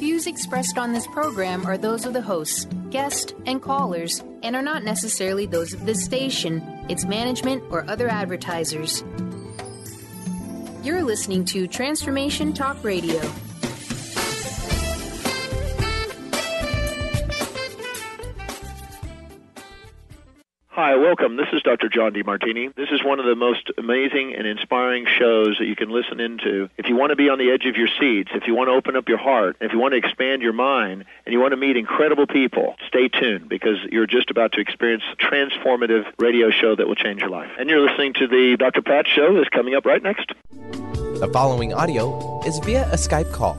views expressed on this program are those of the hosts, guests, and callers, and are not necessarily those of this station, its management, or other advertisers. You're listening to Transformation Talk Radio. Hi, welcome. This is Dr. John DeMartini. This is one of the most amazing and inspiring shows that you can listen into. If you want to be on the edge of your seats, if you want to open up your heart, if you want to expand your mind, and you want to meet incredible people, stay tuned because you're just about to experience a transformative radio show that will change your life. And you're listening to the Dr. Pat Show that's coming up right next. The following audio is via a Skype call.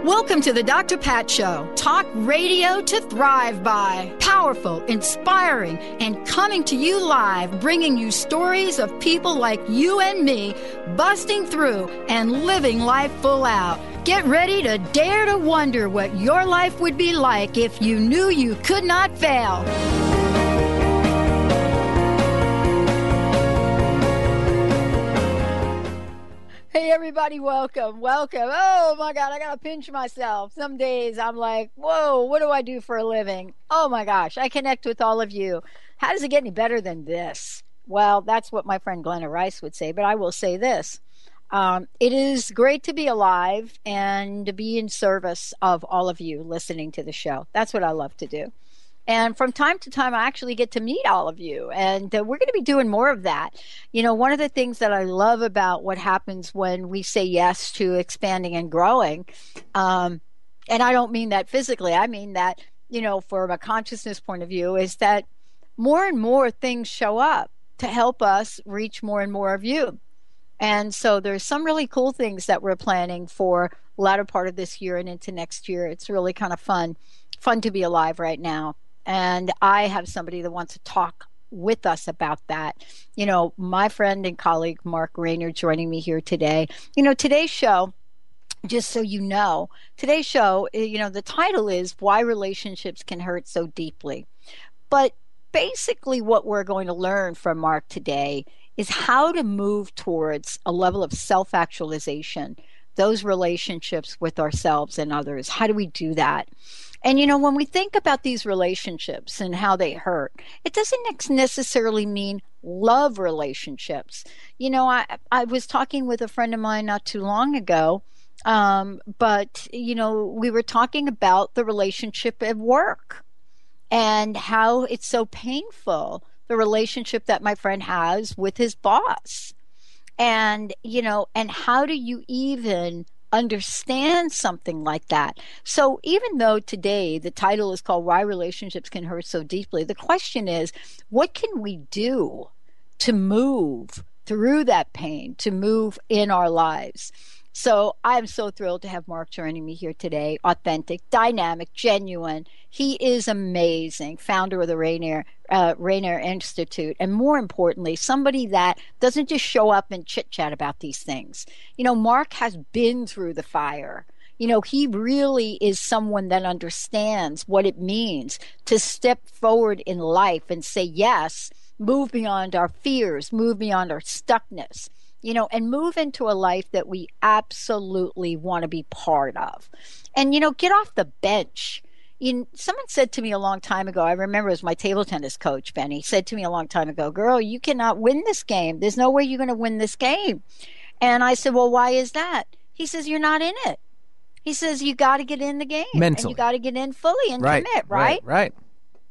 Welcome to the Dr. Pat Show. Talk radio to thrive by. Powerful, inspiring, and coming to you live, bringing you stories of people like you and me, busting through and living life full out. Get ready to dare to wonder what your life would be like if you knew you could not fail. Hey, everybody, welcome. Oh, my God, I got to pinch myself. Some days I'm like, whoa, what do I do for a living? Oh, my gosh, I connect with all of you. How does it get any better than this? Well, that's what my friend Glenna Rice would say, but I will say this. It is great to be alive and to be in service of all of you listening to the show. That's what I love to do. And from time to time, I actually get to meet all of you. And we're going to be doing more of that. You know, one of the things that I love about what happens when we say yes to expanding and growing, and I don't mean that physically, I mean that, you know, from a consciousness point of view, is that more and more things show up to help us reach more and more of you. And so there's some really cool things that we're planning for the latter part of this year and into next year. It's really kind of fun to be alive right now. And I have somebody that wants to talk with us about that. You know, my friend and colleague, Mark Rayner, joining me here today. You know, today's show, just so you know, today's show, you know, the title is Why Relationships Can Hurt So Deeply. But basically what we're going to learn from Mark today is how to move towards a level of self-actualization, those relationships with ourselves and others. How do we do that? And, you know, when we think about these relationships and how they hurt, it doesn't necessarily mean love relationships. You know, I was talking with a friend of mine not too long ago, but, you know, we were talking about the relationship at work and how it's so painful, the relationship that my friend has with his boss. And, you know, and how do you even understand something like that? So even though today the title is called Why Relationships Can Hurt So Deeply, the question is, what can we do to move through that pain, to move in our lives? So I'm so thrilled to have Mark joining me here today. Authentic, dynamic, genuine. He is amazing, founder of the Rayner Institute, and more importantly, somebody that doesn't just show up and chit-chat about these things. You know, Mark has been through the fire. You know, he really is someone that understands what it means to step forward in life and say yes, move beyond our fears, move beyond our stuckness. You know, and move into a life that we absolutely want to be part of. And, you know, get off the bench. Someone said to me a long time ago, I remember it was my table tennis coach, Benny, said to me a long time ago, girl, you cannot win this game. There's no way you're going to win this game. And I said, well, why is that? He says, you're not in it. He says, you got to get in the game. Mentally. And you got to get in fully and commit, right?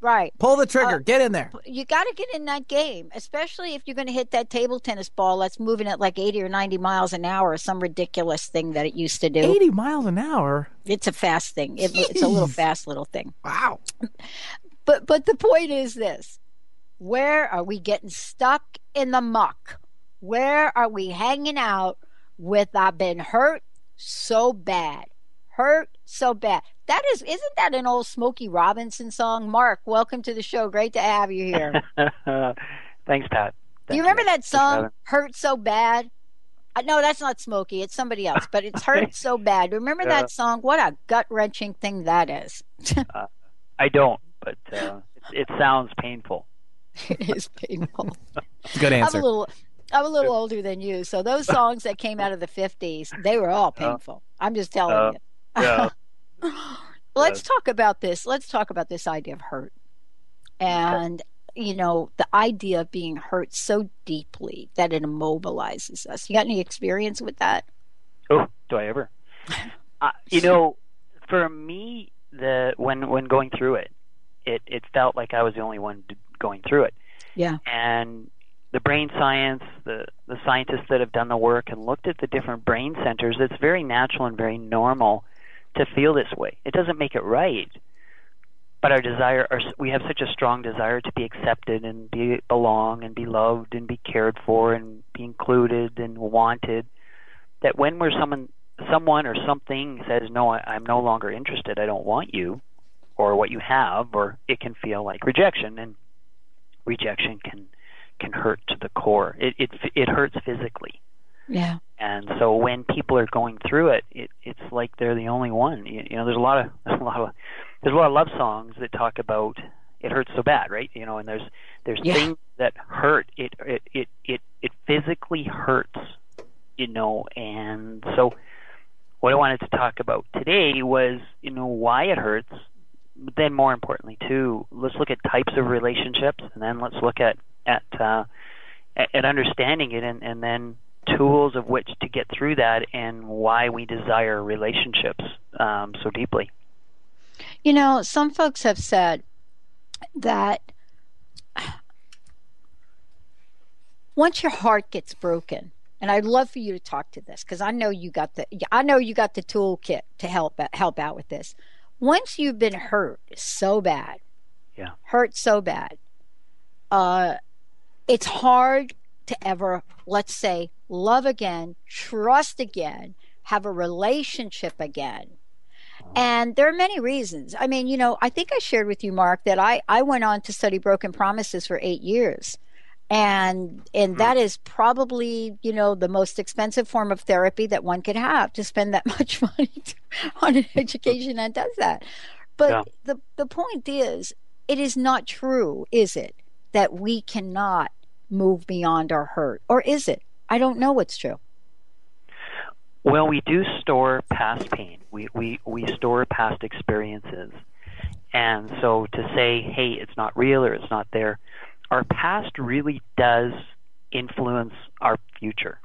Right. Pull the trigger. Get in there. You got to get in that game, especially if you're going to hit that table tennis ball that's moving at like 80 or 90 miles an hour, some ridiculous thing that it used to do. 80 miles an hour? It's a fast thing. It's a little fast little thing. Wow. But the point is this. Where are we getting stuck in the muck? Where are we hanging out with I've been hurt so bad? Hurt so bad. Isn't that an old Smokey Robinson song? Mark, welcome to the show. Great to have you here. Thanks, Pat. Do you remember that song, Hurt So Bad? No, that's not Smokey. It's somebody else, but it's Hurt So Bad. Remember that song? What a gut-wrenching thing that is. I don't, but it sounds painful. It is painful. Good answer. I'm a little older than you, so those songs that came out of the 50s, they were all painful. I'm just telling you. Yeah. Let's talk about this. Let's talk about this idea of hurt. And, the idea of being hurt so deeply that it immobilizes us. You got any experience with that? Oh, do I ever? For me, when going through it felt like I was the only one going through it. Yeah. And the brain science, the scientists that have done the work and looked at the different brain centers, it's very natural and very normal to feel this way. It doesn't make it right. But we have such a strong desire to be accepted and belong and be loved and be cared for and be included and wanted, that when someone or something says, no, I'm no longer interested, I don't want you or what you have, or it can feel like rejection, and rejection can hurt to the core. It hurts physically. Yeah. And so when people are going through it's like they're the only one. There's a lot of love songs that talk about it hurts so bad, right? And there's things that hurt. It physically hurts, and so what I wanted to talk about today was, why it hurts, but then more importantly too, let's look at types of relationships, and then let's look at understanding it, and then tools of which to get through that, and why we desire relationships so deeply. Some folks have said that once your heart gets broken, and I'd love for you to talk to this because I know you got the toolkit to help out with this. Once you've been hurt so bad, it's hard to ever, let's say, love again, trust again, have a relationship again. And there are many reasons. I mean, I think I shared with you, Mark, that I went on to study broken promises for 8 years. And that is probably, the most expensive form of therapy that one could have, to spend that much money on an education that does that. But the point is, it is not true, is it, that we cannot move beyond our hurt? Or is it? I don't know what's true. Well, we do store past pain. We store past experiences. And so to say, hey, it's not real or it's not there, our past really does influence our future.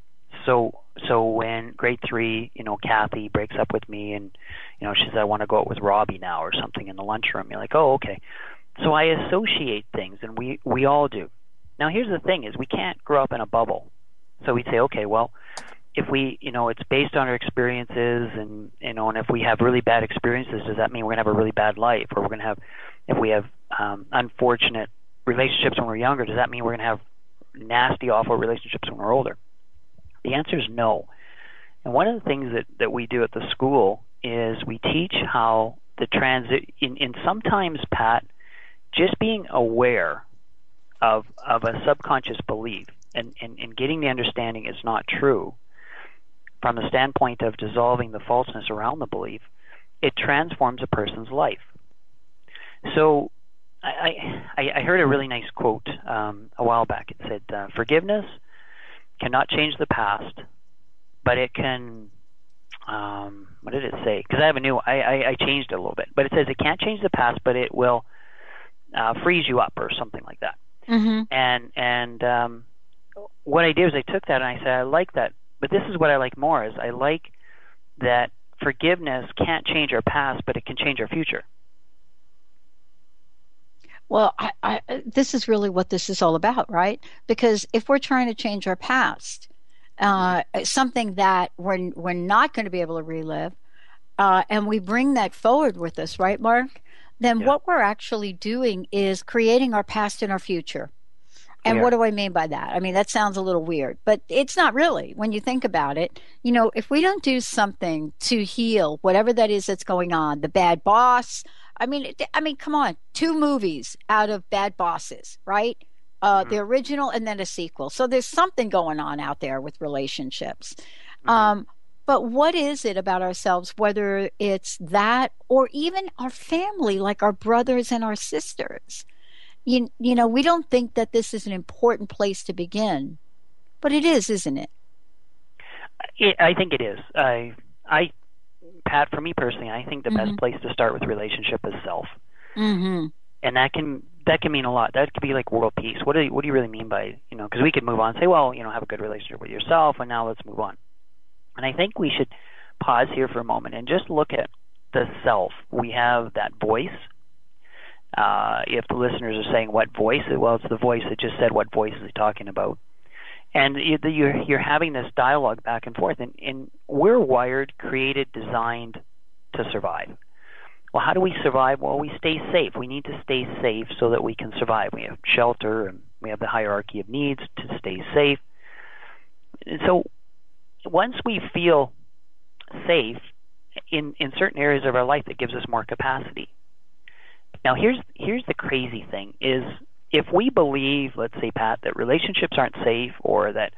So when grade 3, Kathy breaks up with me and, she says, I want to go out with Robbie now or something in the lunchroom, you're like, oh, okay. So I associate things, and we all do. Now, here's the thing is we can't grow up in a bubble. So we'd say, okay, well, if we, it's based on our experiences, and, and if we have really bad experiences, does that mean we're going to have a really bad life? Or we're going to have, if we have unfortunate relationships when we're younger, does that mean we're going to have nasty, awful relationships when we're older? The answer is no. And one of the things that we do at the school is we teach how the in sometimes, Pat, just being aware of a subconscious belief and getting the understanding it's not true from the standpoint of dissolving the falseness around the belief, it transforms a person's life. So I heard a really nice quote a while back. It said, forgiveness cannot change the past, but it can, what did it say? Because I changed it a little bit. But it says it can't change the past, but it will freeze you up or something like that. Mm-hmm. And what I did was I took that and I said, I like that. But this is what I like more, is I like that forgiveness can't change our past, but it can change our future. Well, this is really what this is all about, right? Because if we're trying to change our past, something that we're not going to be able to relive, and we bring that forward with us, right, Mark? Then what we're actually doing is creating our past and our future. And what do I mean by that? I mean, that sounds a little weird, but it's not really when you think about it. If we don't do something to heal whatever that is that's going on, the bad boss, I mean, come on, 2 movies out of Bad Bosses, right? The original and then a sequel. So there's something going on out there with relationships. But what is it about ourselves, whether it's that or even our family, like our brothers and our sisters? We don't think that this is an important place to begin. But it is, isn't it? I think it is. Pat, for me personally, I think the best place to start with relationship is self. Mm-hmm. And that can mean a lot. That could be like world peace. What do you really mean by, because we could move on and say, well, have a good relationship with yourself, and now let's move on. And I think we should pause here for a moment and just look at the self. We have that voice. If the listeners are saying what voice, well, it's the voice that just said what voice is he talking about. And you're having this dialogue back and forth, and we're wired, created, designed to survive. Well, how do we survive? Well, we stay safe. We need to stay safe so that we can survive. We have shelter, and we have the hierarchy of needs to stay safe. And so once we feel safe in certain areas of our life, that gives us more capacity. Now, here's the crazy thing is, if we believe, let's say, Pat, that relationships aren't safe, or that,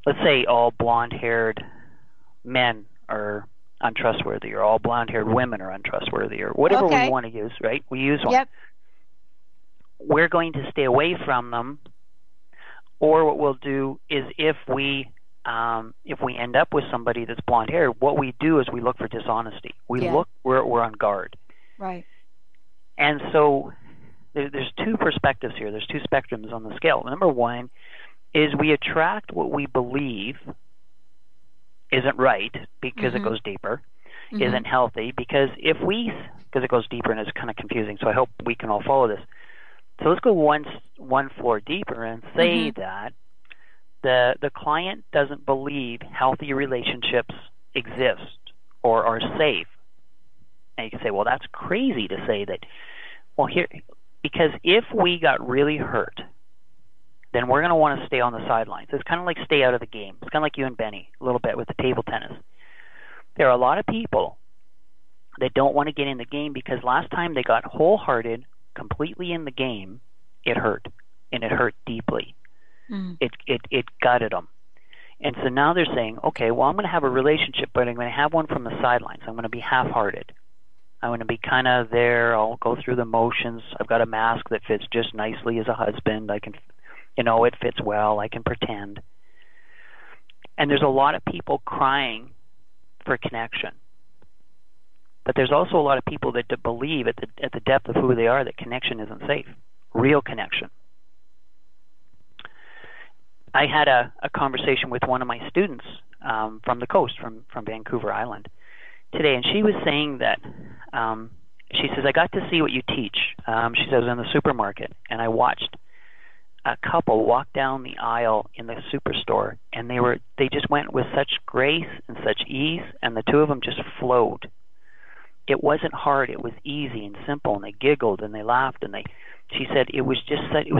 let's say, all blonde-haired men are untrustworthy, or all blonde-haired women are untrustworthy, or whatever we want to use, right? We use one. Yep. We're going to stay away from them, or what we'll do is if we end up with somebody that's blonde-haired, what we do is we look for dishonesty. We're on guard. Right. And so there's two perspectives here. There's two spectrums on the scale. Number one is we attract what we believe isn't right because it goes deeper, isn't healthy, because it goes deeper, and it's kind of confusing, so I hope we can all follow this. So let's go one floor deeper and say that the client doesn't believe healthy relationships exist or are safe. And you can say, well, that's crazy to say that. Well, because if we got really hurt, then we're going to want to stay on the sidelines. It's kind of like stay out of the game. It's kind of like you and Benny a little bit with the table tennis. There are a lot of people that don't want to get in the game because last time they got wholehearted, completely in the game, it hurt, and it hurt deeply. It gutted them. And so now they're saying, okay, well, I'm going to have a relationship, but I'm going to have one from the sidelines. I'm going to be half-hearted. I'm going to be kind of there. I'll go through the motions. I've got a mask that fits just nicely as a husband. I can, it fits well. I can pretend. And there's a lot of people crying for connection. But there's also a lot of people that believe at the depth of who they are that connection isn't safe. Real connection. I had a conversation with one of my students from the coast, from Vancouver Island, today, and she was saying that she says, I got to see what you teach. She says, I was in the supermarket, and I watched a couple walk down the aisle in the superstore, and they just went with such grace and such ease, and the two of them just flowed. It wasn't hard. It was easy and simple, and they giggled and they laughed, and she said it was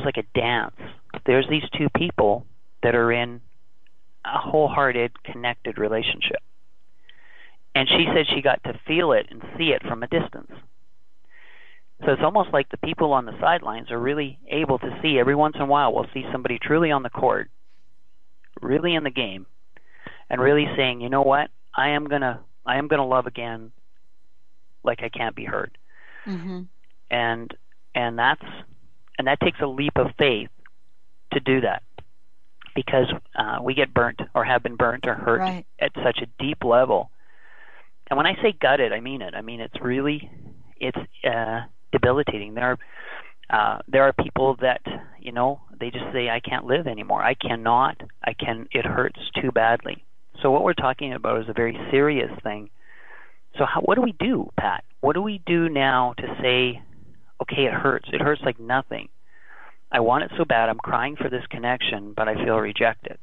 like a dance. There's these two people that are in a wholehearted, connected relationship. And she said she got to feel it and see it from a distance. So it's almost like the people on the sidelines are really able to see. Every once in a while we'll see somebody truly on the court, really in the game, and really saying, you know what, I am gonna love again like I can't be hurt. And that takes a leap of faith to do that, because we get burnt or have been burnt or hurt at such a deep level. And when I say gutted, I mean it. I mean it's debilitating. There are people that they just say, I can't live anymore. It hurts too badly. So what we're talking about is a very serious thing. So what do we do, Pat? What do we do now to say, okay, it hurts. It hurts like nothing. I want it so bad. I'm crying for this connection, but I feel rejected.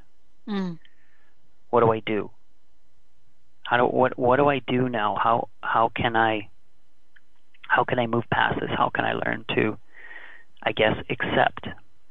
What do I do? What do I do now? How can I move past this? How can I learn to, I guess, accept?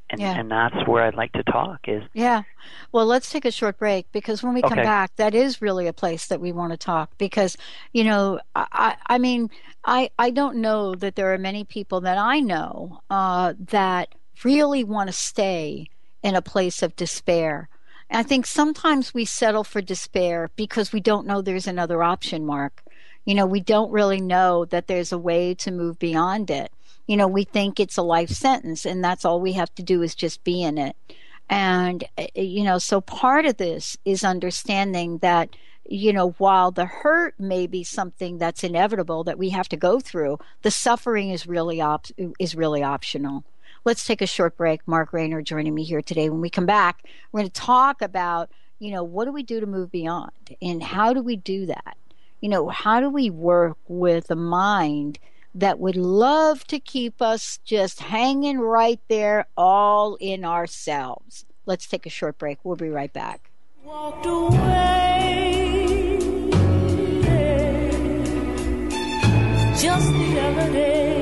And that's where I'd like to talk is. Yeah. Well, let's take a short break, because when we come back, that is really a place that we want to talk, because, I mean, I don't know that there are many people that I know that really want to stay in a place of despair. And I think sometimes we settle for despair because we don't know there's another option, Mark. We don't really know that there's a way to move beyond it. We think it's a life sentence, and that's all we have to do is just be in it. And, so part of this is understanding that, while the hurt may be something that's inevitable that we have to go through, the suffering is really optional. Let's take a short break. Mark Raynor joining me here today. When we come back, we're going to talk about, what do we do to move beyond? And how do we do that? How do we work with a mind that would love to keep us just hanging right there all in ourselves? Let's take a short break. We'll be right back. Walked away just the other day.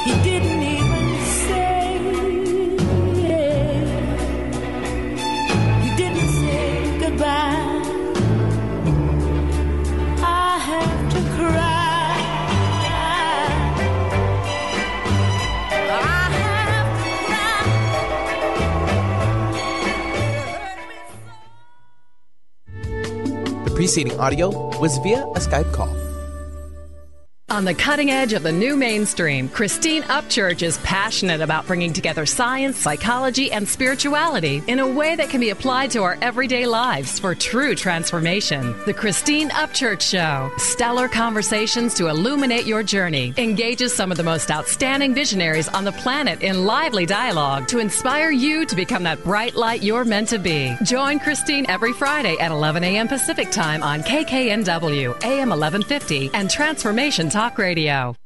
He didn't even say, he didn't say goodbye. I have to cry. I have to cry. The preceding audio was via a Skype call. On the cutting edge of the new mainstream, Christine Upchurch is passionate about bringing together science, psychology, and spirituality in a way that can be applied to our everyday lives for true transformation. The Christine Upchurch Show, stellar conversations to illuminate your journey, engages some of the most outstanding visionaries on the planet in lively dialogue to inspire you to become that bright light you're meant to be. Join Christine every Friday at 11 a.m. Pacific Time on KKNW, AM 1150, and Transformation Talk Radio.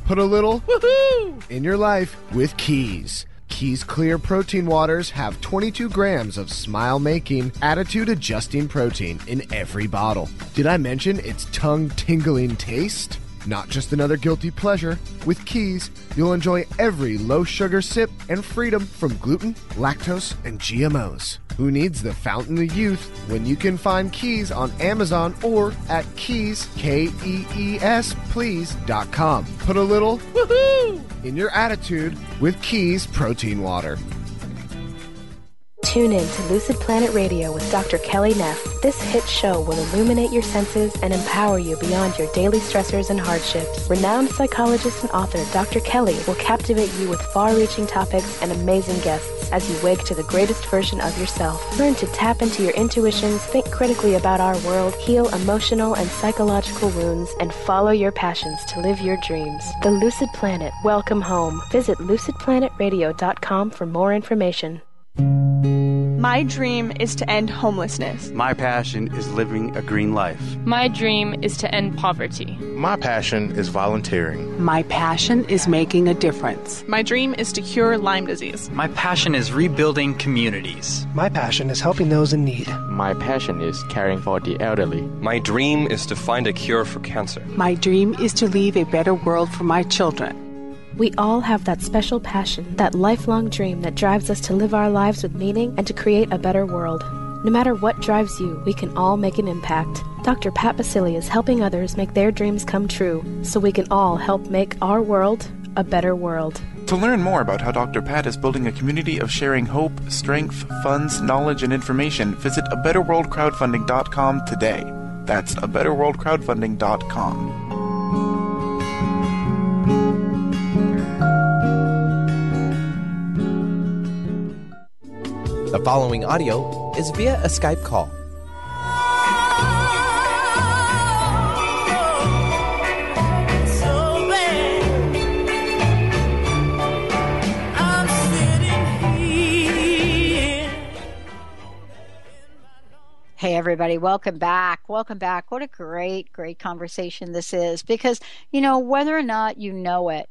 Put a little woohoo in your life with Keys. Keys Clear Protein Waters have 22 grams of smile-making, attitude-adjusting protein in every bottle. Did I mention its tongue-tingling taste? Not just another guilty pleasure. With Keys, you'll enjoy every low-sugar sip and freedom from gluten, lactose, and GMOs. Who needs the fountain of youth when you can find Keys on Amazon or at Keys, Kees, please.com. Put a little woohoo in your attitude with Keys Protein Water. Tune in to Lucid Planet Radio with Dr. Kelly Neff. This hit show will illuminate your senses and empower you beyond your daily stressors and hardships. Renowned psychologist and author Dr. Kelly will captivate you with far-reaching topics and amazing guests as you wake to the greatest version of yourself. Learn to tap into your intuitions, think critically about our world, heal emotional and psychological wounds, and follow your passions to live your dreams. The Lucid Planet. Welcome home. Visit lucidplanetradio.com for more information. My dream is to end homelessness. My passion is living a green life. My dream is to end poverty. My passion is volunteering. My passion is making a difference. My dream is to cure Lyme disease. My passion is rebuilding communities. My passion is helping those in need. My passion is caring for the elderly. My dream is to find a cure for cancer. My dream is to leave a better world for my children. We all have that special passion, that lifelong dream that drives us to live our lives with meaning and to create a better world. No matter what drives you, we can all make an impact. Dr. Pat Baccili is helping others make their dreams come true, so we can all help make our world a better world. To learn more about how Dr. Pat is building a community of sharing hope, strength, funds, knowledge, and information, visit abetterworldcrowdfunding.com today. That's abetterworldcrowdfunding.com. The following audio is via a Skype call. Hey, everybody. Welcome back. Welcome back. What a great, great conversation this is. Because, whether or not you know it,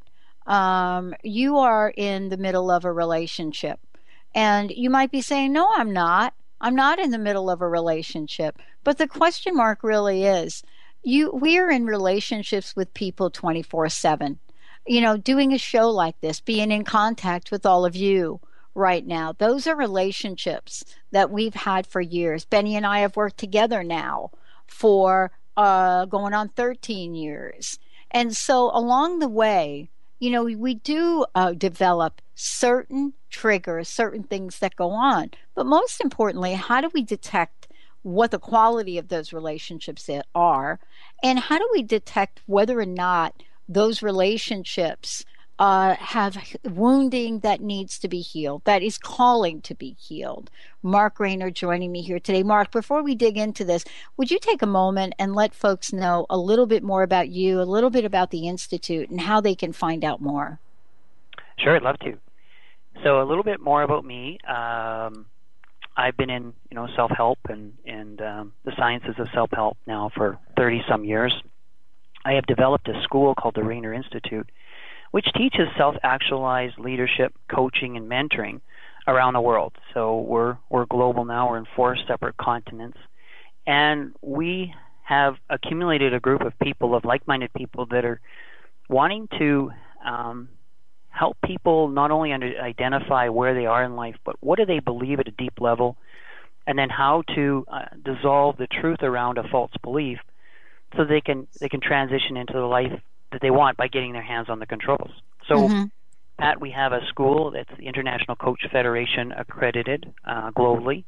you are in the middle of a relationship. And you might be saying, no, I'm not. I'm not in the middle of a relationship. But the question mark really is, we're in relationships with people 24/7. Doing a show like this, being in contact with all of you right now. Those are relationships that we've had for years. Benny and I have worked together now for going on 13 years. And so along the way, we do develop certain triggers, certain things that go on. But most importantly, how do we detect what the quality of those relationships are? And how do we detect whether or not those relationships have wounding that needs to be healed, that is calling to be healed. Mark Rainer joining me here today. Mark, before we dig into this, would you take a moment and let folks know a little bit more about you, a little bit about the Institute, and how they can find out more? Sure, I'd love to. So a little bit more about me. I've been in self-help and the sciences of self-help now for 30-some years. I have developed a school called the Rainer Institute, which teaches self-actualized leadership, coaching, and mentoring around the world. So we're global now. We're in 4 separate continents. And we have accumulated a group of people, of like-minded people, that are wanting to help people not only identify where they are in life, but what do they believe at a deep level, and then how to dissolve the truth around a false belief so they can transition into the life that they want by getting their hands on the controls. So, Pat, we have a school that's the International Coach Federation accredited globally,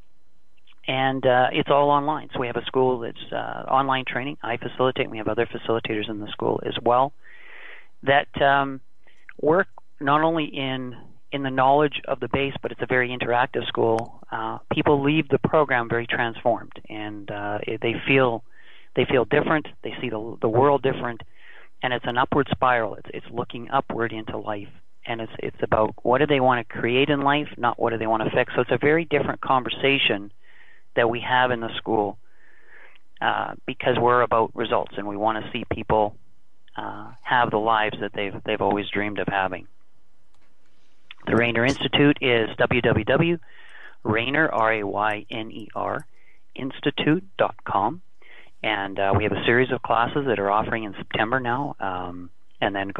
and it's all online. So we have a school that's online training. I facilitate, and we have other facilitators in the school as well that work not only in the knowledge of the base, but it's a very interactive school. People leave the program very transformed, and they feel different. They see the world different, and it's an upward spiral. It's looking upward into life, and it's about what do they want to create in life, not what do they want to fix. So it's a very different conversation that we have in the school because we're about results, and we want to see people have the lives that they've always dreamed of having. The Rainer Institute is www.rainer, RAYNER, institute.com. And we have a series of classes that are offering in September now, and then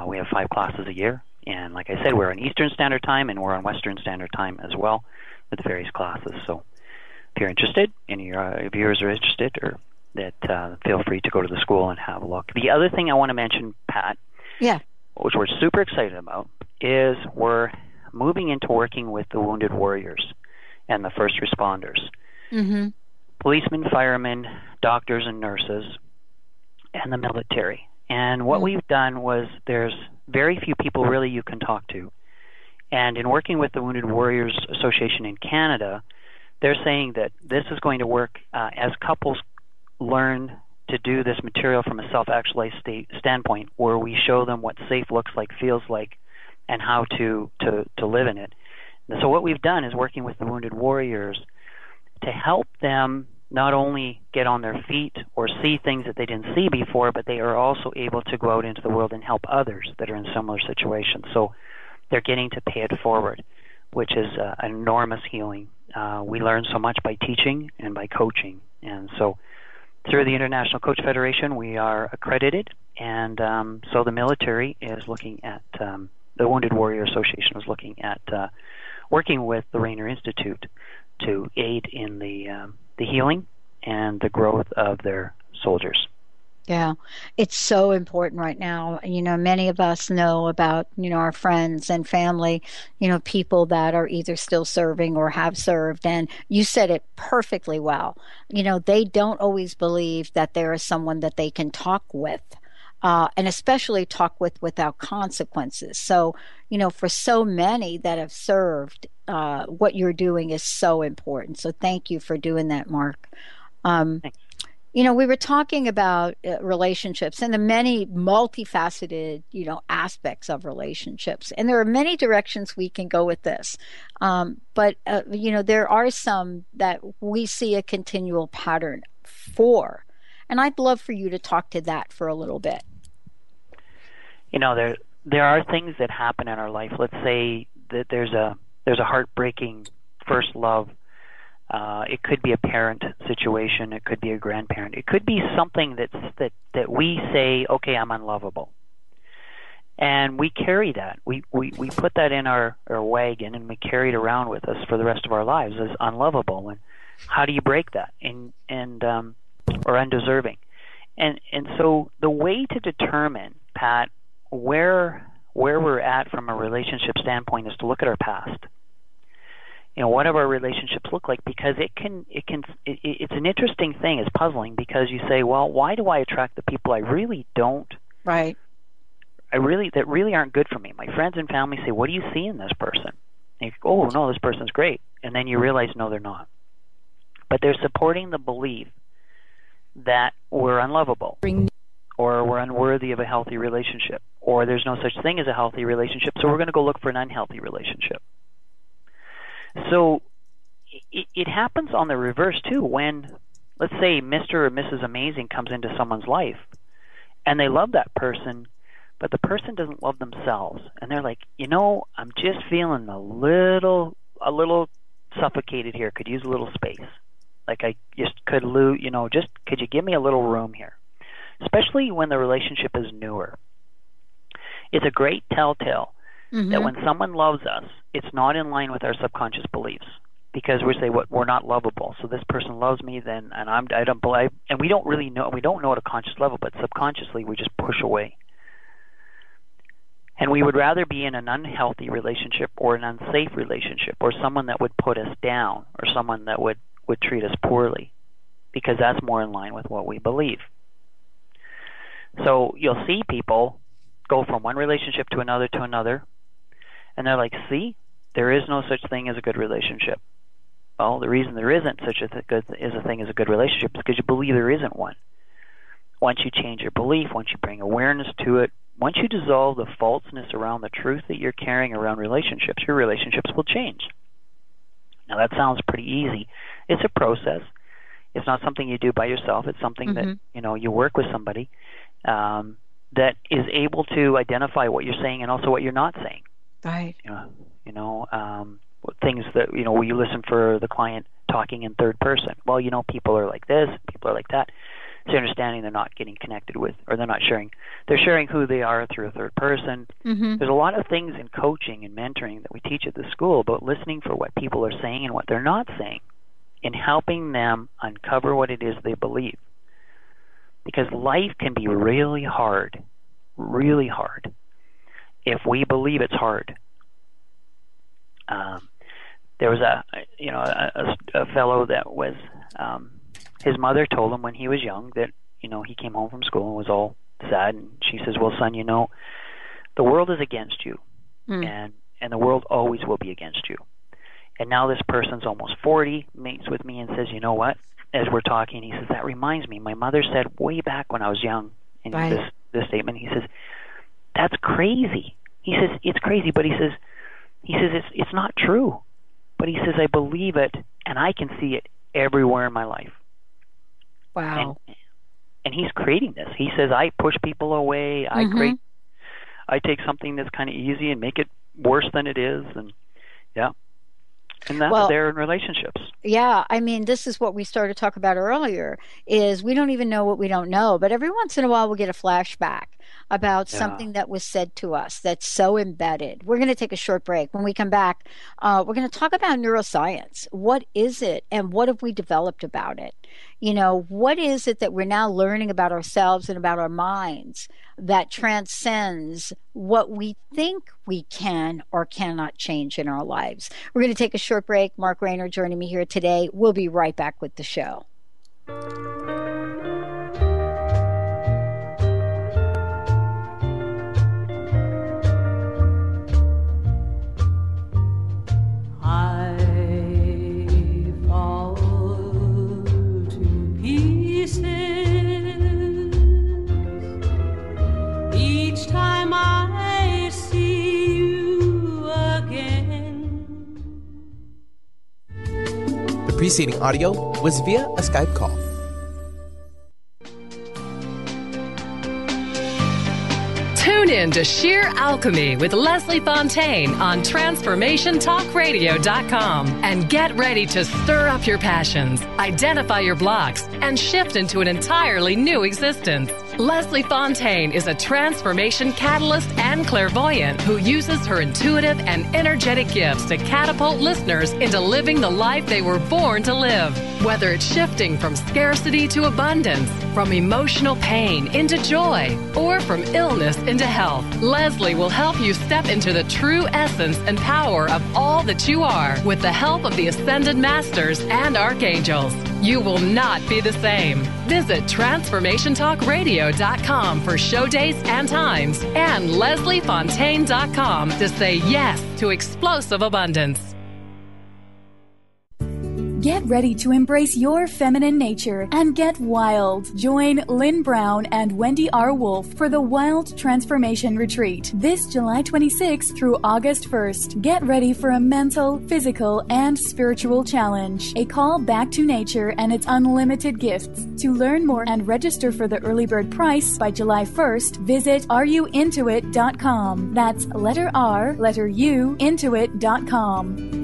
we have 5 classes a year. And like I said, we're on Eastern Standard Time, and we're on Western Standard Time as well with various classes. So if you're interested, any of your viewers are interested, or that feel free to go to the school and have a look. The other thing I want to mention, Pat, which we're super excited about, is we're moving into working with the wounded warriors and the first responders. Mm-hmm. Policemen, firemen, doctors, and nurses, and the military. And what we've done was there's very few people really you can talk to. And in working with the Wounded Warriors Association in Canada, they're saying that this is going to work as couples learn to do this material from a self-actualized standpoint, where we show them what safe looks like, feels like, and how to live in it. And so what we've done is working with the Wounded Warriors to help them not only get on their feet or see things that they didn't see before, but they are also able to go out into the world and help others that are in similar situations. So they're getting to pay it forward, which is an enormous healing. We learn so much by teaching and by coaching. And so through the International Coach Federation, we are accredited, and so the military is looking at, the Wounded Warrior Association is looking at working with the Rainer Institute to aid in the healing and the growth of their soldiers. Yeah, it's so important right now. Many of us know about, our friends and family, people that are either still serving or have served. And you said it perfectly well. They don't always believe that there is someone that they can talk with, and especially talk with without consequences. So, for so many that have served, what you're doing is so important. So thank you for doing that, Mark. We were talking about relationships and the many multifaceted, aspects of relationships. And there are many directions we can go with this. But there are some that we see a continual pattern for. And I'd love for you to talk to that for a little bit. There are things that happen in our life. Let's say that there's a heartbreaking first love. It could be a parent situation. It could be a grandparent. It could be something that we say, okay, I'm unlovable. And we carry that. We put that in our wagon, and we carry it around with us for the rest of our lives as unlovable. And how do you break that? Or undeserving. And so the way to determine, Pat, where we're at from a relationship standpoint is to look at our past. What do our relationships look like? Because it's an interesting thing. It's puzzling because you say, well, why do I attract the people I really don't that really aren't good for me. My friends and family say, what do you see in this person? And you go, oh, no, this person's great. And then you realize, no, they're not. But they're supporting the belief that we're unlovable, or we're unworthy of a healthy relationship, or there's no such thing as a healthy relationship, so we're going to go look for an unhealthy relationship. So it happens on the reverse, too, when, let's say, Mr. or Mrs. Amazing comes into someone's life, and they love that person, but the person doesn't love themselves. And they're like, I'm just feeling a little suffocated here. Could use a little space. Like I just could could you give me a little room here? Especially when the relationship is newer. It's a great telltale that when someone loves us, it's not in line with our subconscious beliefs. Because we say we're not lovable, so this person loves me, then, and I don't believe, and we don't really know. We don't know at a conscious level, but subconsciously we just push away. And we would rather be in an unhealthy relationship or an unsafe relationship, or someone that would put us down, or someone that would treat us poorly, because that's more in line with what we believe. So you'll see people go from one relationship to another, and they're like, see, there is no such thing as a good relationship. Well, the reason there isn't such a thing as a good relationship is because you believe there isn't one. Once you change your belief, once you bring awareness to it, once you dissolve the falseness around the truth that you're carrying around relationships, your relationships will change. Now, that sounds pretty easy. It's a process. It's not something you do by yourself. It's something that, you work with somebody that is able to identify what you're saying and also what you're not saying. Right. Things that, where you listen for the client talking in third person. Well, people are like this, people are like that. So you're understanding they're not getting connected with, or they're not sharing. They're sharing who they are through a third person. There's a lot of things in coaching and mentoring that we teach at the school about listening for what people are saying and what they're not saying, and helping them uncover what it is they believe. Because life can be really hard, if we believe it's hard. There was a fellow that was, his mother told him when he was young that, he came home from school and was all sad, and she says, well, son, the world is against you, and the world always will be against you. And now this person's almost 40, meets with me and says, you know what, as we're talking, he says, that reminds me, my mother said way back when I was young, in this statement, he says, that's crazy. He says, it's crazy, but he says it's not true. But he says, I believe it, and I can see it everywhere in my life. Wow. And he's creating this. He says, I push people away. I take something that's kind of easy and make it worse than it is. And And that's there in relationships. Yeah, I mean, this is what we started to talk about earlier, is we don't even know what we don't know. But every once in a while we'll get a flashback about something that was said to us that's so embedded. We're going to take a short break. When we come back, we're going to talk about neuroscience. What is it, and what have we developed about it? What is it that we're now learning about ourselves and about our minds that transcends what we think we can or cannot change in our lives? We're going to take a short break. Mark Raynor joining me here today. We'll be right back with the show. Each time I see you again. The preceding audio was via a Skype call. Tune in to Sheer Alchemy with Leslie Fontaine on TransformationTalkRadio.com and get ready to stir up your passions, identify your blocks, and shift into an entirely new existence. Leslie Fontaine is a transformation catalyst and clairvoyant who uses her intuitive and energetic gifts to catapult listeners into living the life they were born to live. Whether it's shifting from scarcity to abundance, from emotional pain into joy, or from illness into health, Leslie will help you step into the true essence and power of all that you are with the help of the Ascended Masters and Archangels. You will not be the same. Visit TransformationTalkRadio.com for show dates and times, and LeslieFontaine.com to say yes to explosive abundance. Get ready to embrace your feminine nature and get wild. Join Lynn Brown and Wendy R. Wolf for the Wild Transformation Retreat this July 26th through August 1st. Get ready for a mental, physical, and spiritual challenge. A call back to nature and its unlimited gifts. To learn more and register for the early bird price by July 1st, visit RUintoit.com. That's letter R, letter U, intoit.com.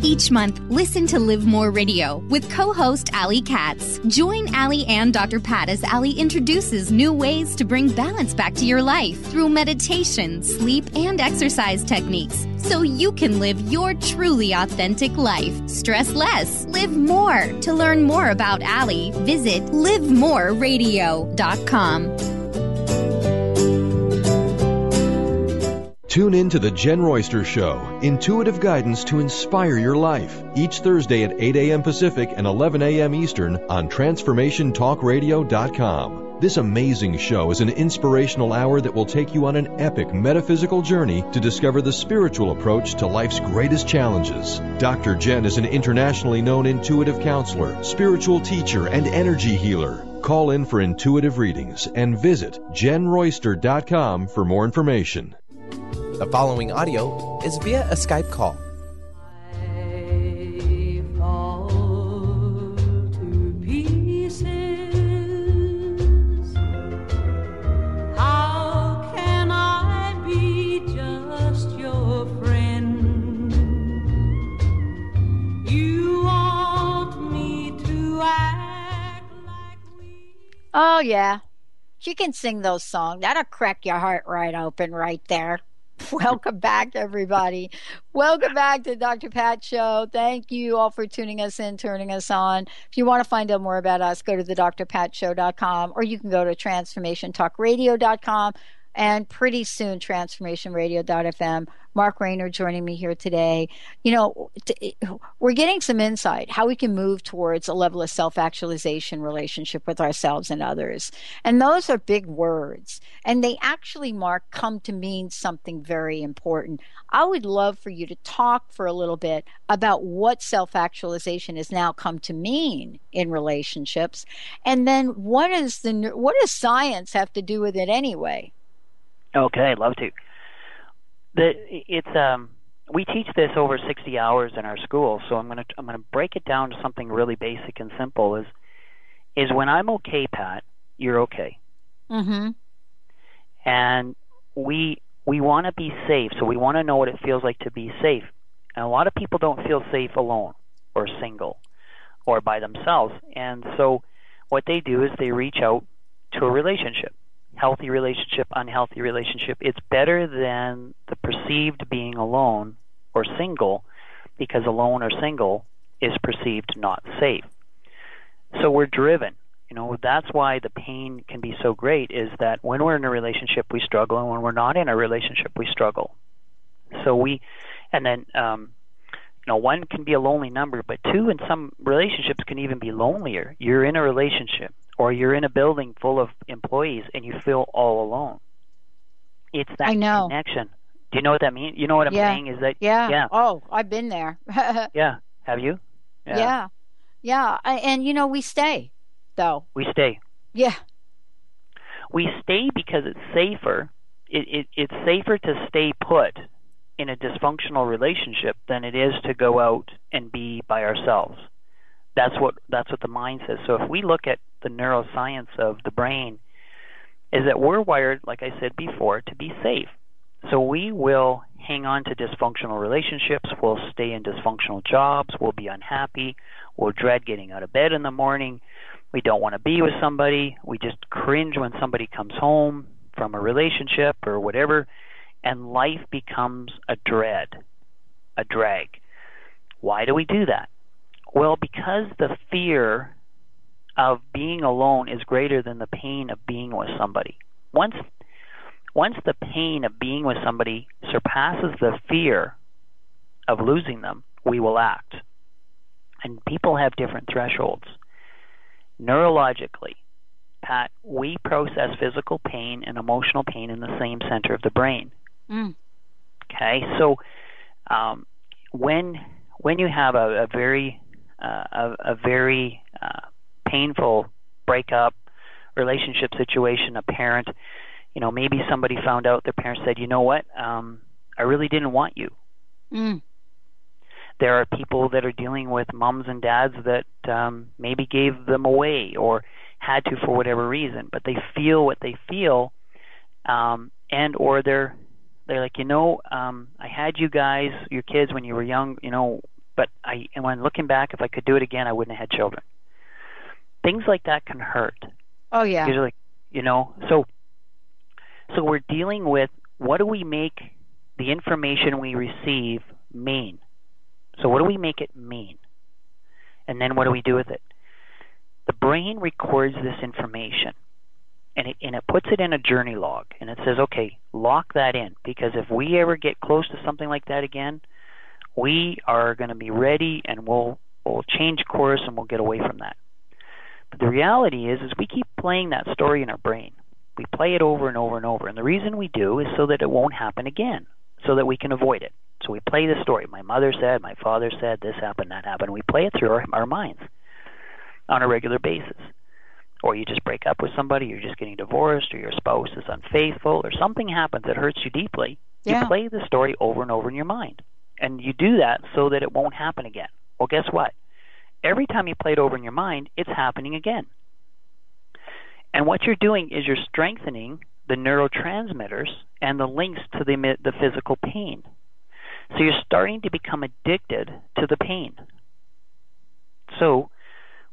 Each month, listen to Live More Radio with co-host Allie Katz. Join Allie and Dr. Pat as Allie introduces new ways to bring balance back to your life through meditation, sleep, and exercise techniques, so you can live your truly authentic life. Stress less, live more. To learn more about Allie, visit livemoreradio.com. Tune in to The Jen Royster Show, intuitive guidance to inspire your life, each Thursday at 8 a.m. Pacific and 11 a.m. Eastern on TransformationTalkRadio.com. This amazing show is an inspirational hour that will take you on an epic metaphysical journey to discover the spiritual approach to life's greatest challenges. Dr. Jen is an internationally known intuitive counselor, spiritual teacher, and energy healer. Call in for intuitive readings and visit JenRoyster.com for more information. The following audio is via a Skype call. How can I be just your friend? You want me to act like Oh, yeah. She can sing those songs. That'll crack your heart right open right there. Welcome back, everybody. Welcome back to Dr. Pat Show. Thank you all for tuning us in, turning us on. If you want to find out more about us, go to thedrpatshow.com, or you can go to transformationtalkradio.com, and pretty soon transformationradio.fm. Mark Rayner joining me here today. You know, we're getting some insight how we can move towards a level of self-actualization relationship with ourselves and others. And those are big words. And they actually, Mark, come to mean something very important. I would love for you to talk for a little bit about what self-actualization has now come to mean in relationships. And then what does science have to do with it anyway? Okay, I'd love to. We teach this over 60 hours in our school, so I'm gonna break it down to something really basic and simple. Is when I'm okay, Pat, you're okay. Mm-hmm. And we want to be safe, so we want to know what it feels like to be safe. And a lot of people don't feel safe alone or single or by themselves, and so what they do is they reach out to a relationship. Healthy relationship, unhealthy relationship. It's better than the perceived being alone or single, because alone or single is perceived not safe. So we're driven. You know, that's why the pain can be so great, is that when we're in a relationship we struggle, and when we're not in a relationship we struggle. So one can be a lonely number, but two in some relationships can even be lonelier. You're in a relationship, or you're in a building full of employees and you feel all alone. It's that connection. Do you know what that means? You know what I'm saying is that yeah. Oh, I've been there. Yeah. Have you? Yeah. And we stay, though. We stay. Yeah. We stay because it's safer. It's safer to stay put in a dysfunctional relationship than it is to go out and be by ourselves. That's what the mind says. So if we look at the neuroscience of the brain, is that we're wired, like I said before, to be safe. So we will hang on to dysfunctional relationships, we'll stay in dysfunctional jobs, we'll be unhappy, we'll dread getting out of bed in the morning, we don't want to be with somebody, we just cringe when somebody comes home from a relationship or whatever, and life becomes a drag. Why do we do that? Well, because the fear of being alone is greater than the pain of being with somebody. Once the pain of being with somebody surpasses the fear of losing them, we will act. And people have different thresholds. Neurologically, Pat, we process physical pain and emotional pain in the same center of the brain. Okay, so when you have a very painful breakup, relationship situation, a parent, maybe somebody found out, their parents said, you know what, I really didn't want you. There are people that are dealing with moms and dads that maybe gave them away or had to for whatever reason, but they feel what they feel, and or they're like, I had you guys, your kids, when you were young, but when looking back, if I could do it again, I wouldn't have had children. Things like that can hurt. Oh yeah. Usually, so we're dealing with, what do we make the information we receive mean? So what do we make it mean? And then what do we do with it? The brain records this information, and it puts it in a journey log, and it says, okay, lock that in, because if we ever get close to something like that again, we are going to be ready, and we'll change course, and we'll get away from that. But the reality is we keep playing that story in our brain. We play it over and over and over, and the reason we do is so that it won't happen again, so that we can avoid it. So we play the story. My mother said, my father said, this happened, that happened. We play it through our minds on a regular basis. Or you just break up with somebody, you're just getting divorced, or your spouse is unfaithful, or something happens that hurts you deeply. Yeah. You play the story over and over in your mind. And you do that so that it won't happen again. Well, guess what? Every time you play it over in your mind, it's happening again. And what you're doing is you're strengthening the neurotransmitters and the links to the physical pain. So you're starting to become addicted to the pain. So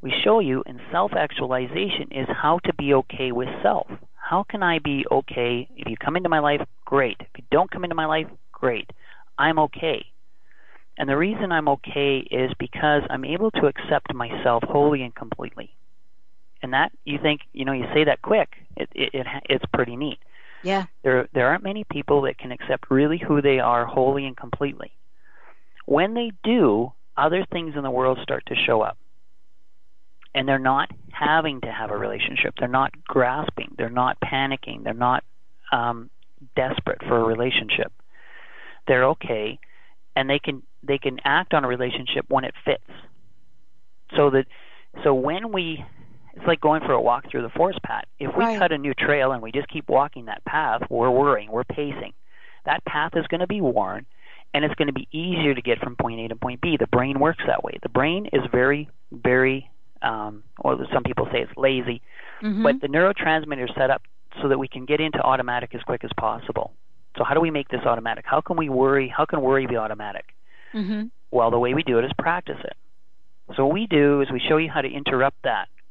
we show you in self-actualization is how to be okay with self. How can I be okay? If you come into my life, great. If you don't come into my life, great. I'm okay. And the reason I'm okay is because I'm able to accept myself wholly and completely. And that, you think, you say that quick, it's pretty neat. Yeah. There aren't many people that can accept really who they are wholly and completely. When they do, other things in the world start to show up. And they're not having to have a relationship. They're not grasping. They're not panicking. They're not desperate for a relationship. They're okay, and they can act on a relationship when it fits. So when it's like going for a walk through the forest, Pat. If we cut a new trail and we just keep walking that path, we're worrying, we're pacing. That path is going to be worn, and it's going to be easier to get from point A to point B. The brain works that way. The brain is very, very, some people say it's lazy, but the neurotransmitters are set up so that we can get into automatic as quick as possible. So how do we make this automatic? How can worry be automatic? Well, the way we do it is practice it. So what we do is we show you how to interrupt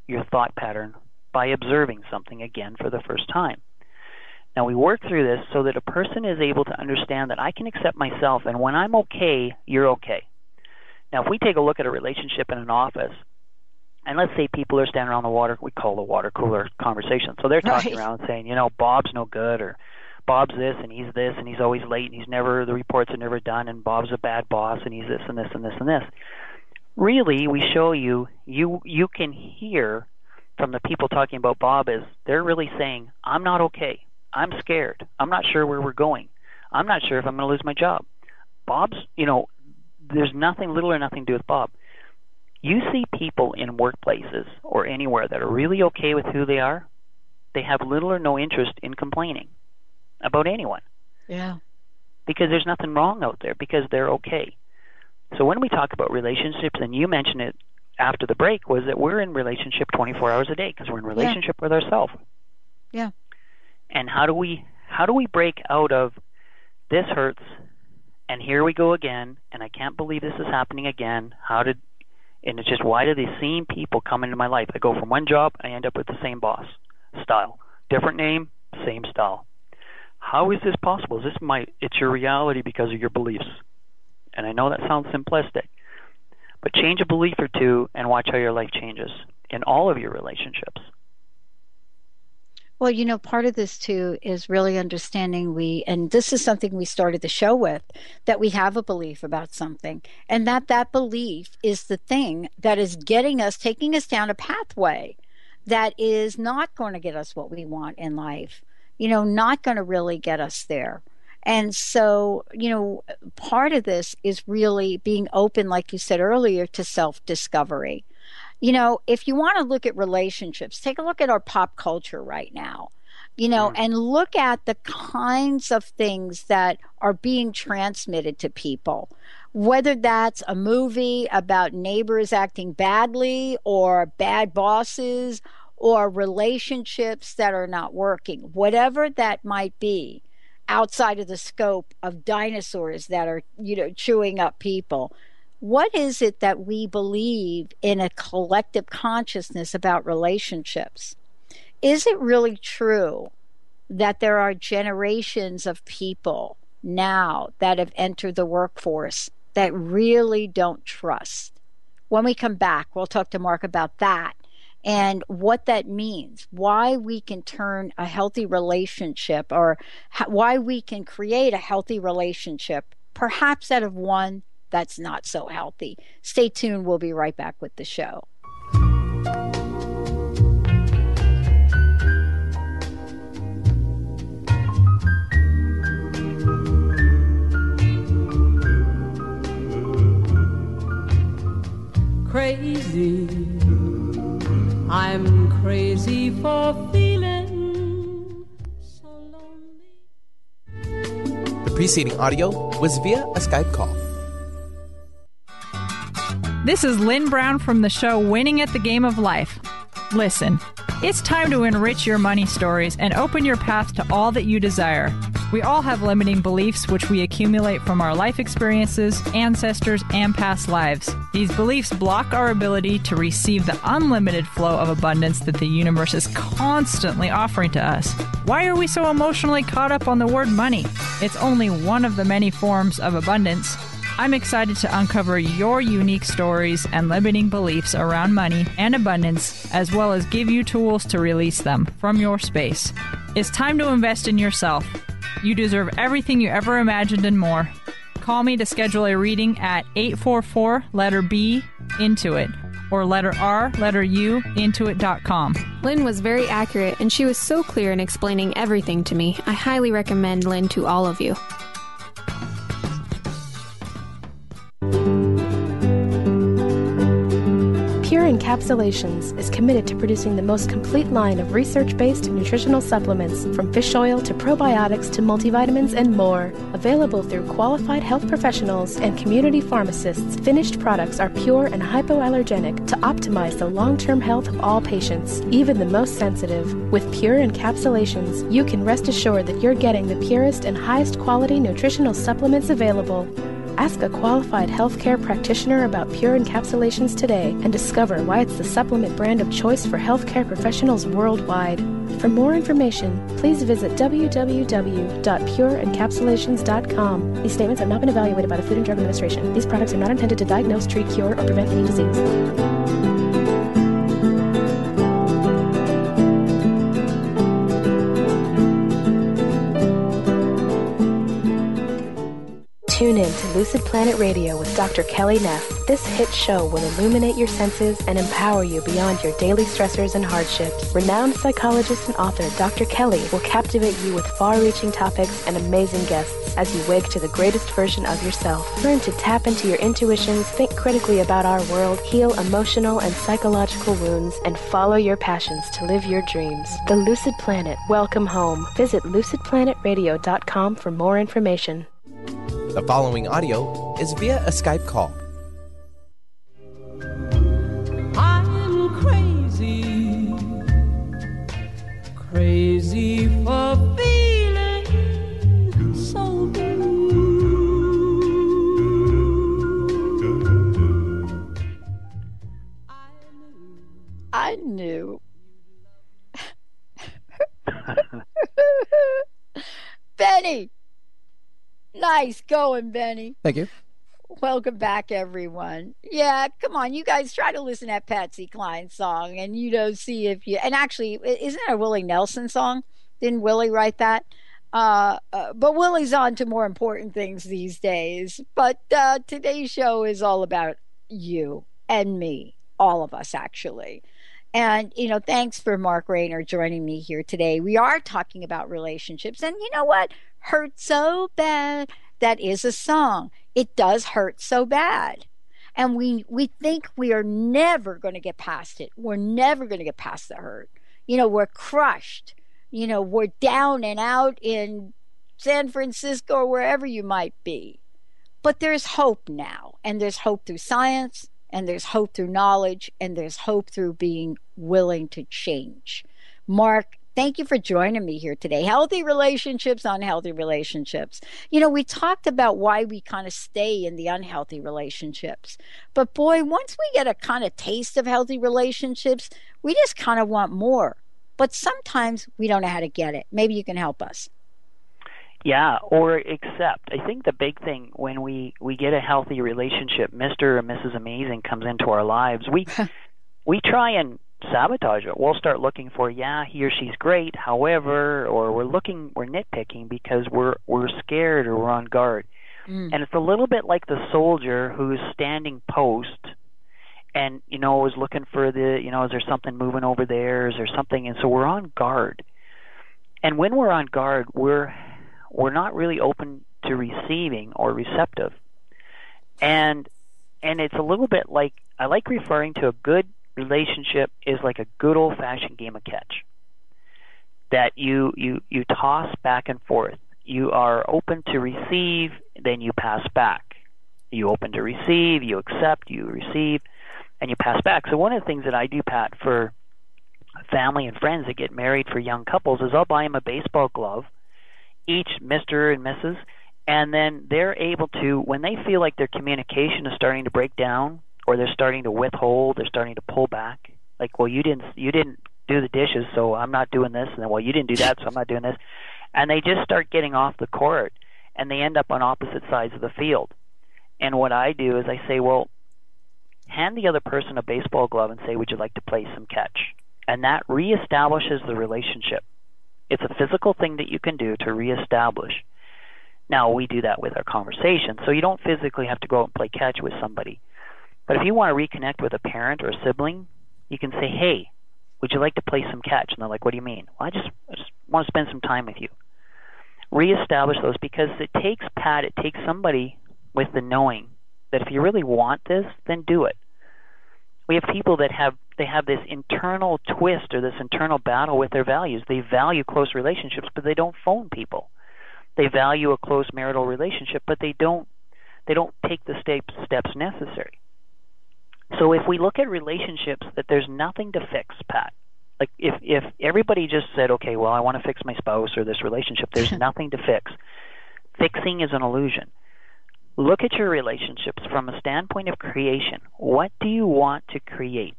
your thought pattern by observing something again for the first time. Now we work through this so that a person is able to understand that I can accept myself, and when I'm okay, you're okay. Now if we take a look at a relationship in an office, and let's say people are standing around we call the water cooler conversation. So they're talking around saying, Bob's no good, or Bob's this, and he's always late, and the reports are never done, and Bob's a bad boss, and he's this and this and this and this. Really, we show you can hear from the people talking about Bob is they're really saying, I'm not okay. I'm scared. I'm not sure where we're going. I'm not sure if I'm going to lose my job. Bob's, there's little or nothing to do with Bob. You see people in workplaces or anywhere that are really okay with who they are, they have little or no interest in complaining about anyone. Yeah. Because there's nothing wrong out there, because they're okay. So when we talk about relationships, and you mentioned it after the break, was that we're in relationship 24 hours a day because we're in relationship with ourselves. Yeah. And how do we break out of this hurts, and here we go again, and I can't believe this is happening again. And it's just, why do these same people come into my life? I go from one job, I end up with the same boss style, different name, same style. How is this possible? It's your reality because of your beliefs. And I know that sounds simplistic, but change a belief or two and watch how your life changes in all of your relationships. Well, part of this too is really understanding and this is something we started the show with, that we have a belief about something, and that belief is the thing that is taking us down a pathway that is not going to get us what we want in life, not going to really get us there. And so, part of this is really being open, like you said earlier, to self-discovery. If you want to look at relationships, take a look at our pop culture right now, and look at the kinds of things that are being transmitted to people, whether that's a movie about neighbors acting badly or bad bosses or relationships that are not working, whatever that might be, outside of the scope of dinosaurs that are, chewing up people. What is it that we believe in a collective consciousness about relationships? Is it really true that there are generations of people now that have entered the workforce that really don't trust? When we come back, we'll talk to Mark about that and what that means, why we can turn a healthy relationship, or why we can create a healthy relationship, perhaps out of one that's not so healthy. Stay tuned. We'll be right back with the show. Crazy, I'm crazy for feeling so lonely. The preceding audio was via a Skype call. This is Lynn Brown from the show Winning at the Game of Life. Listen, it's time to enrich your money stories and open your path to all that you desire. We all have limiting beliefs which we accumulate from our life experiences, ancestors, and past lives. These beliefs block our ability to receive the unlimited flow of abundance that the universe is constantly offering to us. Why are we so emotionally caught up on the word money? It's only one of the many forms of abundance. I'm excited to uncover your unique stories and limiting beliefs around money and abundance, as well as give you tools to release them from your space. It's time to invest in yourself. You deserve everything you ever imagined and more. Call me to schedule a reading at 844 letter B Intuit or letter R letter U Intuit.com. Lynn was very accurate, and she was so clear in explaining everything to me. I highly recommend Lynn to all of you. Pure Encapsulations is committed to producing the most complete line of research-based nutritional supplements, from fish oil to probiotics to multivitamins and more. Available through qualified health professionals and community pharmacists, finished products are pure and hypoallergenic to optimize the long-term health of all patients, even the most sensitive. With Pure Encapsulations, you can rest assured that you're getting the purest and highest quality nutritional supplements available. Ask a qualified healthcare practitioner about Pure Encapsulations today and discover why it's the supplement brand of choice for healthcare professionals worldwide. For more information, please visit www.pureencapsulations.com. These statements have not been evaluated by the Food and Drug Administration. These products are not intended to diagnose, treat, cure, or prevent any disease. Tune in to Lucid Planet Radio with Dr. Kelly Neff. This hit show will illuminate your senses and empower you beyond your daily stressors and hardships. Renowned psychologist and author Dr. Kelly will captivate you with far-reaching topics and amazing guests as you wake to the greatest version of yourself. Learn to tap into your intuitions, think critically about our world, heal emotional and psychological wounds, and follow your passions to live your dreams. The Lucid Planet. Welcome home. Visit lucidplanetradio.com for more information. The following audio is via a Skype call. I'm crazy, crazy for feeling so blue. I knew. Benny! Nice going, Benny. Thank you. Welcome back, everyone. Yeah, come on, you guys try to listen to that Patsy Cline song and, see if you, and actually, isn't it a Willie Nelson song? Didn't Willie write that? But Willie's on to more important things these days. But today's show is all about you and me, all of us, actually. And, thanks for Mark Rayner joining me here today. We are talking about relationships. And you know what? Hurt so bad. That is a song. It does hurt so bad. And we think we are never going to get past it. We're never going to get past the hurt. We're crushed. We're down and out in San Francisco or wherever you might be. But there's hope now. And there's hope through science. And there's hope through knowledge. And there's hope through being willing to change. Mark, thank you for joining me here today. Healthy relationships, unhealthy relationships. We talked about why we kind of stay in the unhealthy relationships. But boy, once we get a kind of taste of healthy relationships, we just kind of want more. But sometimes we don't know how to get it. Maybe you can help us. Yeah, or accept. I think the big thing when we get a healthy relationship, Mr. or Mrs. Amazing comes into our lives, we try and sabotage it. We'll start looking for, he or she's great, however, or we're nitpicking because we're scared or we're on guard. And it's a little bit like the soldier who's standing post and, is looking for is there something moving over there? Is there something? And so we're on guard. And when we're on guard, we're not really open to receiving or receptive. And it's a little bit like, I like referring to a good relationship is like a good old-fashioned game of catch that you toss back and forth. You are open to receive, then you pass back. You open to receive, you accept, you receive, and you pass back. So one of the things that I do, Pat, for family and friends that get married, for young couples, is I'll buy them a baseball glove, each Mr. and Mrs., and then they're able to, when they feel like their communication is starting to break down, or they're starting to withhold, they're starting to pull back. Like, well, you didn't do the dishes, so I'm not doing this. And then, well, you didn't do that, so I'm not doing this. And they just start getting off the court, and they end up on opposite sides of the field. And what I do is I say, well, hand the other person a baseball glove and say, would you like to play some catch? And that reestablishes the relationship. It's a physical thing that you can do to reestablish. Now, we do that with our conversation, so you don't physically have to go out and play catch with somebody. But if you want to reconnect with a parent or a sibling, you can say, hey, would you like to play some catch? And they're like, what do you mean? Well, I just want to spend some time with you. Reestablish those, because it takes somebody with the knowing that if you really want this, then do it. We have people that have this internal twist or this internal battle with their values. They value close relationships, but they don't phone people. They value a close marital relationship, but they don't take the steps necessary. So if we look at relationships that there's nothing to fix, Pat, like if everybody just said, okay, well, I want to fix my spouse or this relationship, there's nothing to fix. Fixing is an illusion. Look at your relationships from a standpoint of creation. What do you want to create?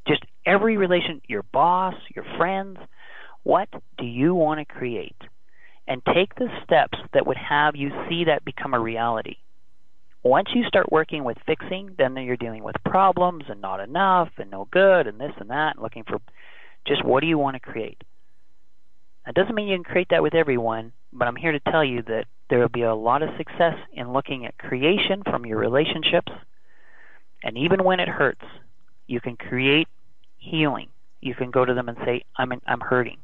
Just every relation, your boss, your friends, what do you want to create? And take the steps that would have you see that become a reality. Once you start working with fixing, then you're dealing with problems and not enough and no good and this and that, and looking for just what do you want to create. That doesn't mean you can create that with everyone, but I'm here to tell you that there will be a lot of success in looking at creation from your relationships. And even when it hurts, you can create healing. You can go to them and say, I'm hurting.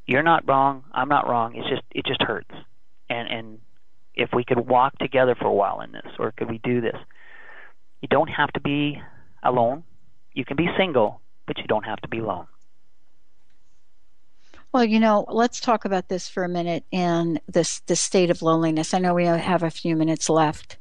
You're not wrong, I'm not wrong, it just hurts. And if we could walk together for a while in this, or could we do this? You don't have to be alone. You can be single, but you don't have to be alone. Well, let's talk about this for a minute in this state of loneliness. I know we have a few minutes left.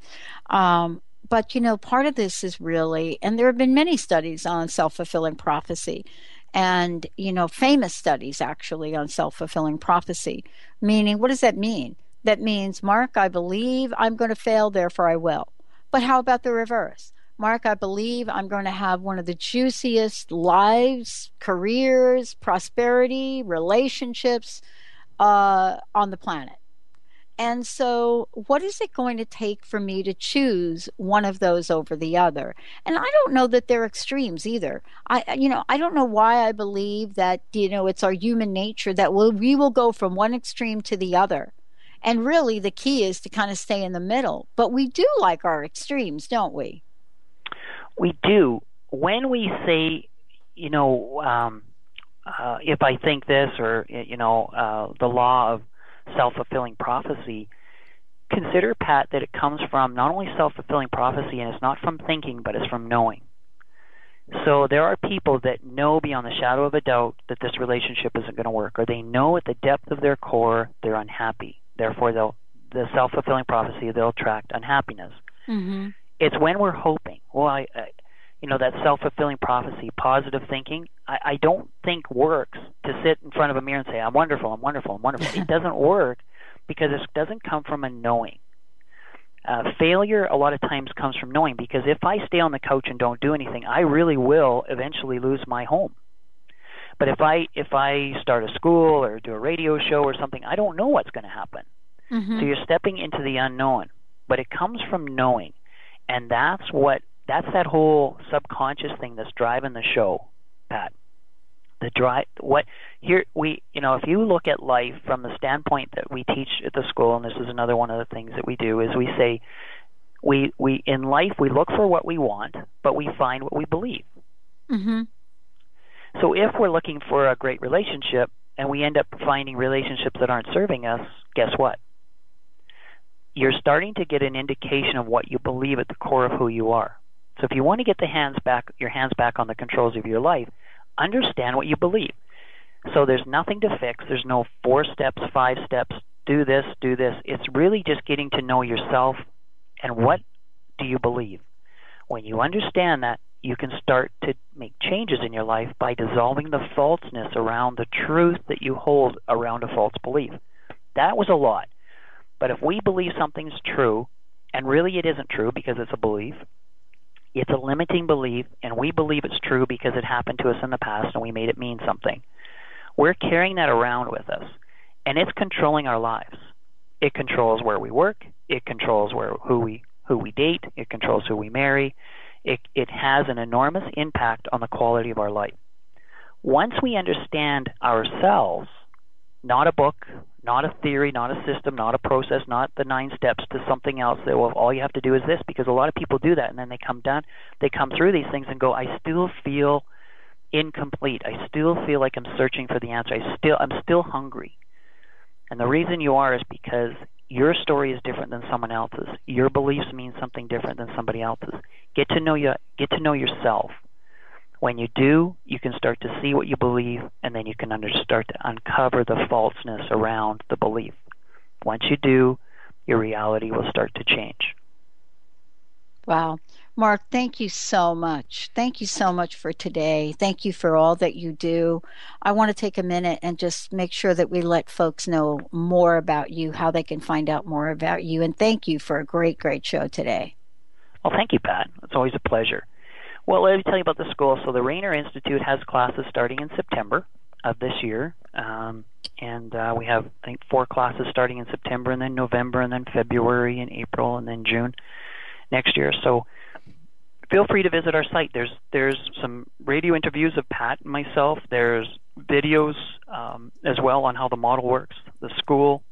But, part of this is really, and there have been many studies on self-fulfilling prophecy, and, famous studies actually on self-fulfilling prophecy, meaning, what does that mean? That means, Mark, I believe I'm going to fail, therefore I will. But how about the reverse? Mark, I believe I'm going to have one of the juiciest lives, careers, prosperity, relationships on the planet. And so what is it going to take for me to choose one of those over the other? And I don't know that they're extremes either. I don't know why I believe that, it's our human nature that we will go from one extreme to the other. And really the key is to kind of stay in the middle. But we do like our extremes, don't we? We do. When we say, if I think this, or, the law of self-fulfilling prophecy, consider, Pat, that it comes from not only self-fulfilling prophecy, and it's not from thinking, but it's from knowing. So there are people that know beyond the shadow of a doubt that this relationship isn't going to work, or they know at the depth of their core they're unhappy. Therefore, the self-fulfilling prophecy, they'll attract unhappiness. Mm-hmm. It's when we're hoping. Well, that self-fulfilling prophecy, positive thinking, I don't think works to sit in front of a mirror and say, I'm wonderful, I'm wonderful, I'm wonderful. It doesn't work because it doesn't come from a knowing. Failure a lot of times comes from knowing, because if I stay on the couch and don't do anything, I really will eventually lose my home. But if I start a school or do a radio show or something, I don't know what's going to happen. Mm-hmm. So you're stepping into the unknown. But it comes from knowing. And that's that whole subconscious thing that's driving the show, Pat. If you look at life from the standpoint that we teach at the school, and this is another one of the things that we do, is we say we in life we look for what we want, but we find what we believe. Mm-hmm. So if we're looking for a great relationship and we end up finding relationships that aren't serving us, guess what? You're starting to get an indication of what you believe at the core of who you are. So if you want to get your hands back on the controls of your life, understand what you believe. So there's nothing to fix. There's no 4 steps, 5 steps, do this, do this. It's really just getting to know yourself and what do you believe. When you understand that, you can start to make changes in your life by dissolving the falseness around the truth that you hold around a false belief. That was a lot. But if we believe something's true, and really it isn't true because it's a belief, it's a limiting belief, and we believe it's true because it happened to us in the past and we made it mean something. We're carrying that around with us, and it's controlling our lives. It controls where we work. It controls who we date. It controls who we marry. It has an enormous impact on the quality of our life. Once we understand ourselves, not a book, not a theory, not a system, not a process, not the 9 steps to something else that, well, all you have to do is this, because a lot of people do that, and then they come through these things and go, I still feel incomplete. I still feel like I'm searching for the answer. I'm still hungry. And the reason you are is because your story is different than someone else's. Your beliefs mean something different than somebody else's. Get to know yourself. When you do, you can start to see what you believe, and then you can start to uncover the falseness around the belief. Once you do, your reality will start to change. Wow. Mark, thank you so much. Thank you so much for today. Thank you for all that you do. I want to take a minute and just make sure that we let folks know more about you, how they can find out more about you. And thank you for a great, great show today. Well, thank you, Pat. It's always a pleasure. Well, let me tell you about the school. So the Rainer Institute has classes starting in September of this year. And we have, I think, 4 classes starting in September, and then November, and then February, and April, and then June next year. So feel free to visit our site. There's some radio interviews of Pat and myself. There's videos as well on how the model works, the school,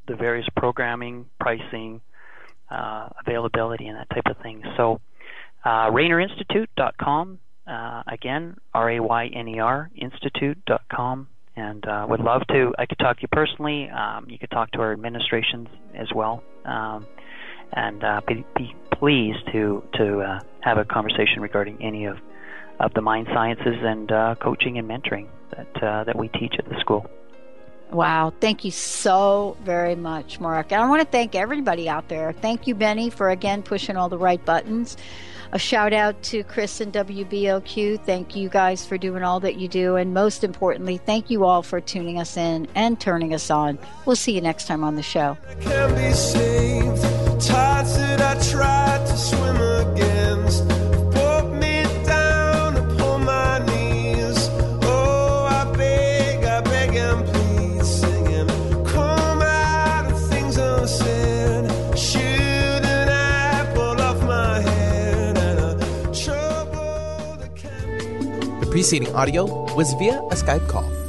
the various programming, pricing, availability, and that type of thing. So RainerInstitute.com, again, RAYNER Institute.com, and would love to. I could talk to you personally. You could talk to our administrations as well, and be pleased to have a conversation regarding any of the mind sciences and coaching and mentoring that we teach at the school. Wow. Thank you so very much, Mark. And I want to thank everybody out there. Thank you, Benny, for, again, pushing all the right buttons. A shout out to Chris and WBOQ. Thank you guys for doing all that you do. And most importantly, thank you all for tuning us in and turning us on. We'll see you next time on the show. I can be saved. Tides that I tried to swim against brought me down upon my knees. Oh, I beg and please, singing, come out of things unseen. preceding audio was via a Skype call.